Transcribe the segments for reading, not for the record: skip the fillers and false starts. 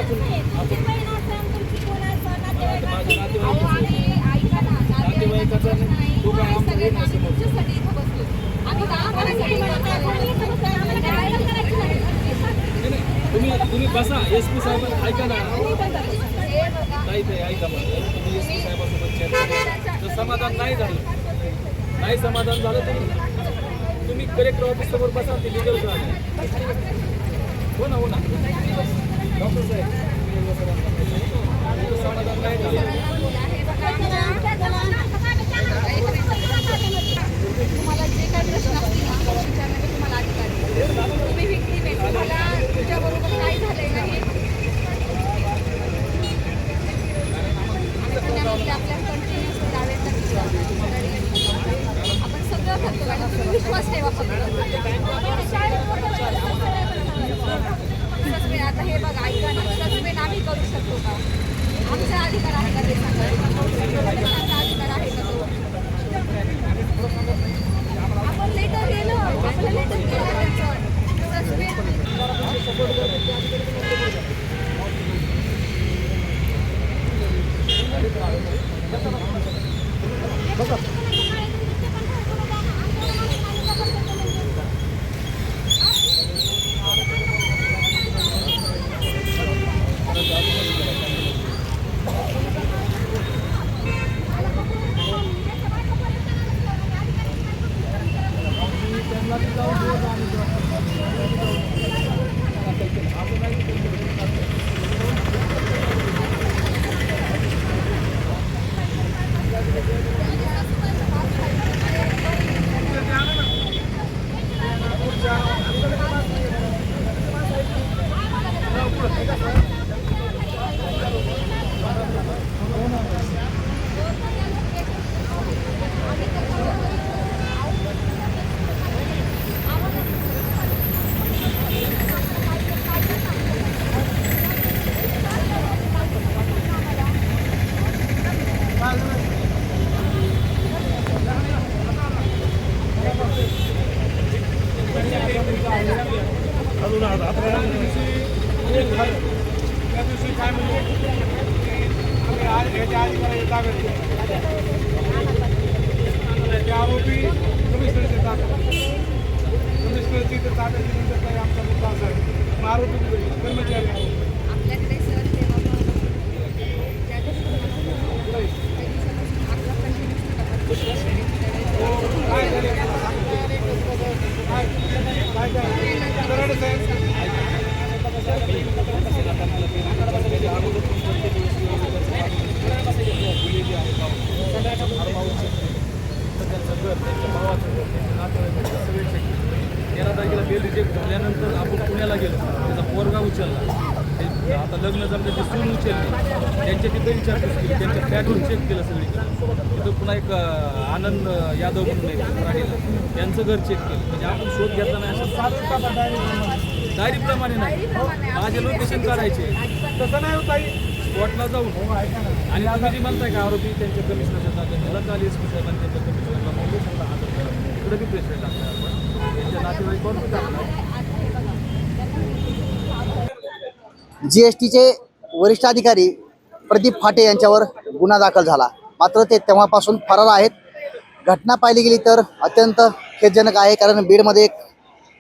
आपण माझे नातेवाईकाचा तो काय आमचा हे नाही तुम्ही बसा SP साहेब ऐका ना नाही ते ऐका मला तुम्ही SP साहेबांसोबत चर्चा जर समाधान नाही समाधान झालं तर तुम्ही कलेक्टर ऑफिस समोर बसा ते लिगल हो ना डॉक्टर साहेब समाधान नाही झालं तुम्हाला जे काही प्रश्न असतील ना विचारण्याचे तुम्हाला अधिकार आहे. तुम्ही विक्टिम आहे, तुम्हाला तुमच्याबरोबर काय झालंय ना हे आपल्या कंटिन्युअस दाव्यांचा विश्वास आपण सगळं करतो मॅडम. तुम्ही विश्वास ठेवा फक्त. सस्पेंड आता हे बघा ऐका ना सस्पेंड आम्ही करू शकतो का? आमचा अधिकार आहे का ते सांगा. अधिकार आहे का तो? आपण लेटर दिलं आपलं लेटर दिलं आरोपी कमिशनरचे कमिशनरची तर ताब्यात काही आमचा मुद्दा असा आहे आरोपी कर्मचारी आपल्याकडे सर बेल रिजेक्ट झाल्यानंतर आपण पुण्याला गेलो त्याचा पोरगा उचलला आता लग्न जमलं ते सून उचलली त्यांच्या तिथं विचारपूस केली त्यांच्या फ्लॅटवर चेक केलं सगळीकडे तिथं पुन्हा एक आनंद यादव म्हणून एक राहिलं त्यांचं घर चेक केलं म्हणजे आपण शोध घेतला नाही असं डायरीप्रमाणे नाही माझे लोकेशन काढायचे तसं नाही होत स्पॉटला जाऊन आणि तुम्ही जी म्हणताय का आरोपी त्यांच्या कमिशनरच्या ताब्यात त्याला काल SP साहेबांनी त्यांच्या कमिशनरला मोठं हजर केलं इकडे बी प्रेशर टाकलं आपण त्यांच्या नातेवाईकावर टाकलं GSTचे वरिष्ठ अधिकारी प्रदीप फाटे यांच्यावर गुन्हा दाखल झाला मात्र ते तेव्हापासून फरार आहेत। घटना पाहिली गेली तर अत्यंत खेदजनक आहे कारण बीडमध्ये एक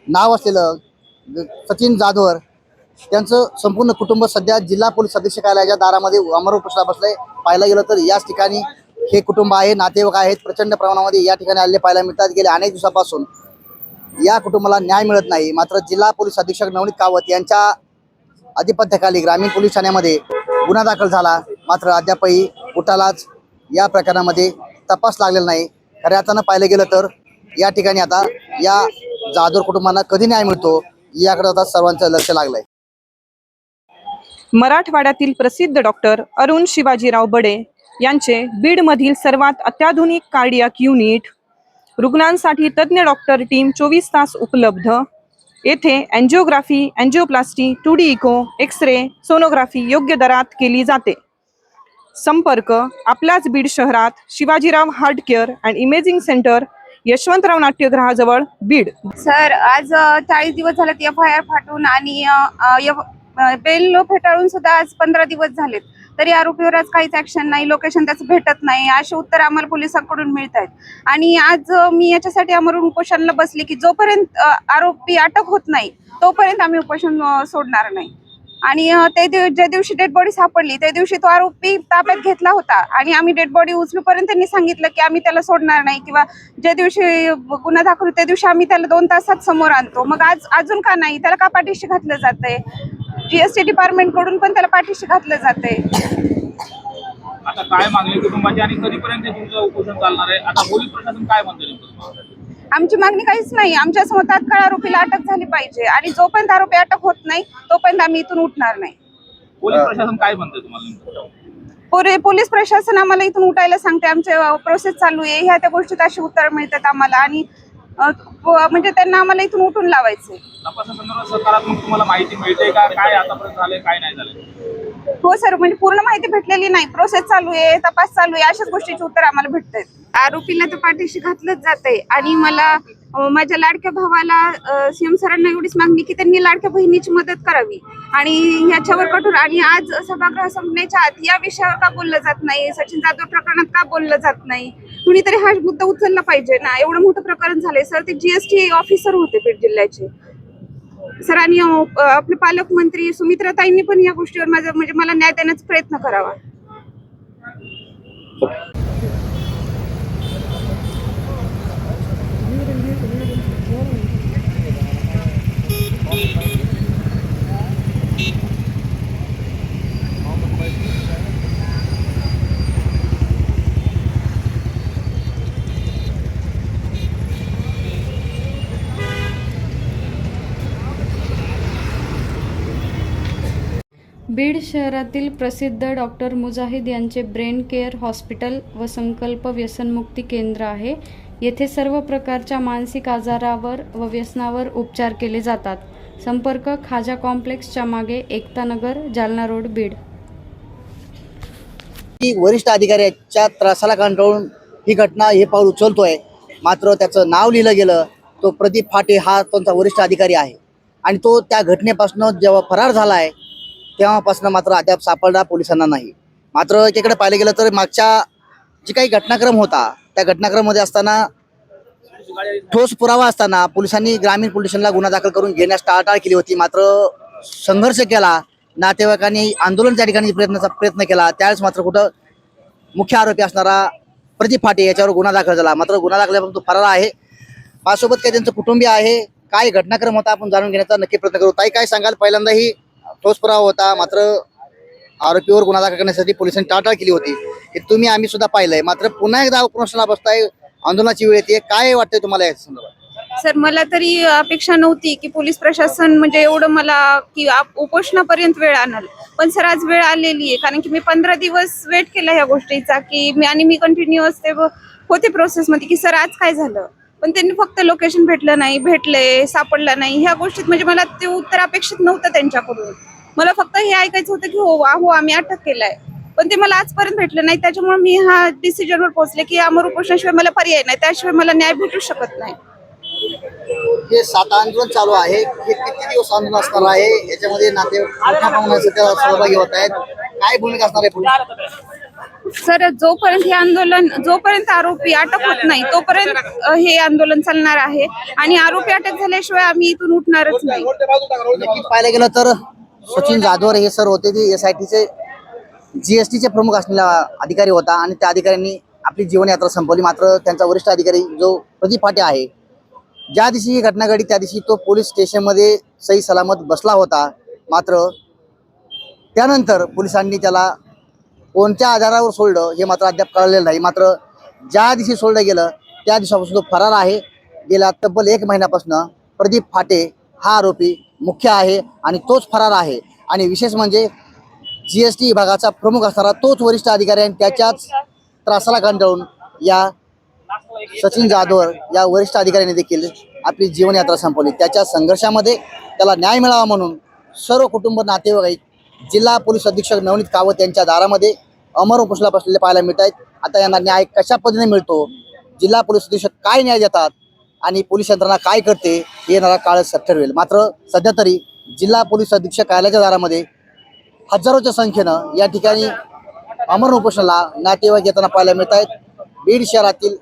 नाव असलेलं सचिन जाधवर त्यांचं संपूर्ण कुटुंब सध्या जिल्हा पोलीस अधीक्षकालयाच्या दारामध्ये अमर उपोषणाला बसलंय। पाहायला गेलं तर याच ठिकाणी हे कुटुंब आहे, नातेवाईक आहेत, प्रचंड प्रमाणामध्ये या ठिकाणी आलेले पाहायला मिळतात। गेले अनेक दिवसापासून या कुटुंबाला न्याय मिळत नाही मात्र जिल्हा पोलीस अधीक्षक नवनीत कावत यांच्या अधिपत्याखाली ग्रामीण पोलीस ठाण्यामध्ये गुन्हा दाखल झाला मात्र अद्यापही कुठालाच या प्रकरणामध्ये तपास लागलेला नाही। खऱ्या अर्थानं पाहिलं गेलं तर या ठिकाणी आता या जाधव कुटुंबांना कधी न्याय मिळतो याकडे आता सर्वांचं लक्ष लागलंय। मराठवाड्यातील प्रसिद्ध डॉक्टर अरुण शिवाजीराव बडे यांचे बीडमधील सर्वात अत्याधुनिक कार्डियाक युनिट, रुग्णांसाठी तज्ञ डॉक्टर टीम 24 तास उपलब्ध। येथे angiography, angioplasty, 2D echo, x-ray, sonography योग्य दरात केली जाते। संपर्क आपल्याच बीड शहरात Shivajirao heart care and imaging centre, Yashwantrao नाट्यगृहाजवळ बीड। सर आज 40 दिवस झाले FIR फाटून आणि बेल फेटाळून सुद्धा आज 15 दिवस झालेत, तरी आरोपीवर आज काहीच ऍक्शन नाही, लोकेशन त्याचं भेटत नाही, असे उत्तर आम्हाला पोलिसांकडून मिळत आहेत. आणि आज मी याच्यासाठी आमरून उपोषणाला बसले की जोपर्यंत आरोपी अटक होत नाही तोपर्यंत आम्ही उपोषण सोडणार नाही. आणि ज्या दिवशी डेड बॉडी सापडली त्या दिवशी तो आरोपी ताब्यात घेतला होता आणि आम्ही डेड बॉडी उचलूपर्यंत त्यांनी सांगितलं की आम्ही त्याला सोडणार नाही, किंवा ज्या दिवशी गुन्हा दाखल त्या दिवशी आम्ही त्याला 2 तासात समोर आणतो. मग आज अजून का नाही, त्याला का पाठीशी घातलं जातंय? GST डिपार्टमेंट कडून पण त्याला पाठीशी घातलं जातंय. आता काय मागणी कुटुंबाची आणि कधीपर्यंत तुमचं उपोषण चालणार आहे? आता पोलीस प्रशासन काय म्हणतं नेमकं? आमची मागणी काहीच नाही, आमच्या समोर तात्काळ आरोपीला अटक झाली पाहिजे आणि जोपर्यंत आरोपी अटक होत नाही तोपर्यंत आम्ही इथून उठणार नाही. पोलीस प्रशासन काय म्हणतं तुम्हाला नेमकं? पोलीस प्रशासन आम्हाला इथून उठायला सांगते, आमचे प्रोसेस चालू आहे, ह्या त्या गोष्टीत अशी उत्तर मिळतात आम्हाला आणि म्हणजे त्यांना आम्हाला इथून उठून लावायचे. तपासासंदर्भात सकारात्मक तुम्हाला माहिती मिळते का? काय आतापर्यंत झालंय, काय नाही झालंय? हो सर, म्हणजे पूर्ण माहिती भेटलेली नाही, प्रोसेस चालू आहे, तपास चालू आहे, अशाच गोष्टीची उत्तर आम्हाला भेटतात. आरोपीला तर पाठीशी घातलंच जातंय आणि मला माझ्या लाडक्या भावाला सीएम सरांना एवढीच मागणी की त्यांनी लाडक्या बहिणीची मदत करावी आणि ह्याच्यावर कठोर. आणि आज सभागृह संपण्याच्या आत या विषयावर का बोललं जात नाही, सचिन जाधव प्रकरणात का बोललं जात नाही, कुणीतरी हा मुद्दा उचलला पाहिजे ना. एवढं मोठं प्रकरण झालंय सर, ते GST ऑफिसर होते बीड जिल्ह्याचे सर आणि आपले पालकमंत्री सुमित्राताईंनी पण या गोष्टीवर म्हणजे मला न्याय देण्याचा प्रयत्न करावा. बीड शहरातील प्रसिद्ध डॉक्टर मुजाहिद यांचे ब्रेन केअर हॉस्पिटल व संकल्प व्यसनमुक्ती केंद्र आहे. येथे सर्व प्रकारच्या मानसिक आजारावर व व्यसनावर उपचार केले जातात. संपर्क खाजा कॉम्प्लेक्सच्या मागे एकता नगर, जालना रोड, बीड. वरिष्ठ अधिकाऱ्याच्या त्रासाला कंटाळून ही घटना हे पाऊल उचलतोय, मात्र त्याचं नाव लिहिलं गेलं तो प्रदीप फाटे हा त्यांचा वरिष्ठ अधिकारी आहे आणि तो त्या घटनेपासून जेव्हा फरार झाला आहे तेव्हापासून मात्र अद्याप सापडला पोलिसांना नाही. मात्र एकीकडे पाहिलं गेलं तर मागच्या जी काही घटनाक्रम होता त्या घटनाक्रममध्ये असताना ठोस पुरावा असताना पोलिसांनी ग्रामीण पोलीस स्टेशनला गुन्हा दाखल करून घेण्यास टाळाटाळ केली होती. मात्र संघर्ष केला, नातेवाईकांनी आंदोलन त्या ठिकाणी प्रयत्न केला, त्यावेळेस मात्र कुठं मुख्य आरोपी असणारा प्रदीप फाटे याच्यावर गुन्हा दाखल झाला. मात्र गुन्हा दाखल्यापासून तो फरार आहे. माझ्यासोबत काही त्यांचं कुटुंबीय आहे, काय घटनाक्रम होता आपण जाणून घेण्याचा नक्की प्रयत्न करू. ताई, काय सांगाल? पहिल्यांदा ही ठोस पुरावा होता, मात्र आरोपीवर गुन्हा दाखल करण्यासाठी पोलिसांनी टाळाटाळ केली होती, हे तुम्ही आम्ही सुद्धा पाहिलंय. मात्र पुन्हा एकदा उपोषणाला बसताय, आंदोलनाची वेळ येते, काय वाटतंय तुम्हाला या संदर्भात? सर, मला तरी अपेक्षा नव्हती की पोलीस प्रशासन म्हणजे एवढं मला की उपोषणापर्यंत वेळ आणल, पण सर आज वेळ आलेली आहे. कारण की मी 15 दिवस वेट केला ह्या गोष्टीचा की मी कंटिन्युअस ते होते प्रोसेसमध्ये की सर आज काय झालं, पण त्यांनी फक्त लोकेशन भेटलं नाही, भेटले सापडलं नाही, ह्या गोष्टीत म्हणजे मला ते उत्तर अपेक्षित नव्हतं त्यांच्याकडून. मला फक्त हे ऐकायचं होतं की हो आम्ही अटक केलाय, पण ते मला आजपर्यंत भेटलं नाही. त्याच्यामुळे मी हा डिसिजनवर पोहोचले की अमर उपोषणाशिवाय मला पर्याय नाही, त्याशिवाय मला न्याय भेटू शकत नाही. हे 7 आंदोलन चालू आहे, हे किती दिवस आंदोलन असणार आहे? याच्यामध्ये नातेवाईक सहभागी होत आहेत, काय भूमिका असणार आहे पुढे? सर, जोपर्यंत आरोपी अटक होत नाही तोपर्यंत हे आंदोलन चालणार आहे आणि आरोपी अटक झाल्याशिवाय आम्ही इथून उठणारच नाही. नक्कीच पाहायला गेलं तर सचिन जाधव हे सर होते, ते SITचे GSTचे प्रमुख असलेला अधिकारी होता आणि त्या अधिकाऱ्यांनी आपली जीवनयात्रा संपवली. मात्र त्यांचा वरिष्ठ अधिकारी जो प्रदीप फाटे आहे, ज्या दिवशी ही घटना घडली त्या दिवशी तो पोलीस स्टेशनमध्ये सही सलामत बसला होता. मात्र त्यानंतर पोलिसांनी त्याला कोणत्या आधारावर सोडलं हे मात्र अद्याप कळलेलं नाही. मात्र ज्या दिवशी सोडलं गेलं त्या दिवसापासून तो फरार आहे. गेल्या तब्बल 1 महिन्यापासून प्रदीप फाटे हा आरोपी मुख्य आहे आणि तोच फरार आहे. आणि विशेष म्हणजे GST विभागाचा प्रमुख असणारा तोच वरिष्ठ अधिकारी आणि त्याच्याच त्रासाला कंटाळून या सचिन जाधव या वरिष्ठ अधिकाऱ्यांनी देखील आपली जीवनयात्रा संपवली. त्याच्या संघर्षामध्ये त्याला न्याय मिळावा म्हणून सर्व कुटुंब, नातेवाईक, जिल्हा पोलीस अधीक्षक नवनीत कावत यांच्या दारामध्ये अमर उपोषणाला बसलेले पाहायला मिळत आहेत. आता यांना न्याय कशा पद्धतीने मिळतो, जिल्हा पोलीस अधीक्षक काय न्याय देतात आणि पोलीस यंत्रणा काय करते हे येणारा काळच ठरवेल. मात्र सध्या तरी जिल्हा पोलीस अधीक्षक कार्यालयाच्या दारामध्ये हजारोच्या संख्येनं या ठिकाणी आमरण उपोषणाला नातेवाईक येताना पाहायला मिळत आहेत. बीड शहरातील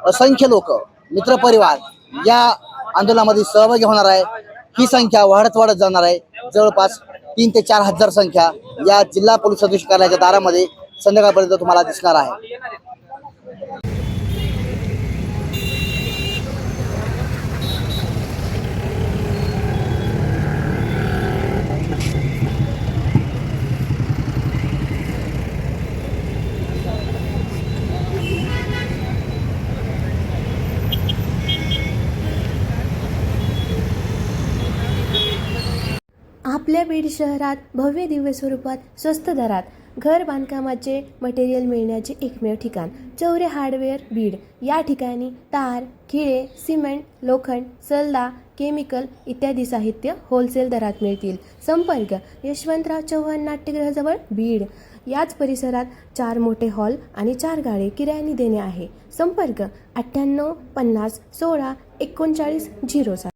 असंख्य लोक, मित्रपरिवार या आंदोलनामध्ये सहभागी होणार आहे. ही संख्या वाढत जाणार आहे. जवळपास 3 ते 4 हजार संख्या या जिल्हा पोलीस अधीक्षक कार्यालयाच्या दारामध्ये संध्याकाळपर्यंत तुम्हाला दिसणार आहे. आपल्या बीड शहरात भव्य दिव्य स्वरूपात स्वस्त दरात घर बांधकामाचे मटेरियल मिळण्याचे एकमेव ठिकाण चौरे हार्डवेअर बीड. या ठिकाणी तार, खिळे, सिमेंट, लोखंड, सल्ला, केमिकल इत्यादी साहित्य होलसेल दरात मिळतील. संपर्क यशवंतराव चव्हाण नाट्यगृहाजवळ बीड. याच परिसरात 4 मोठे हॉल आणि 4 गाळे किरायाने देणे आहे. संपर्क 98 50 16 39 07.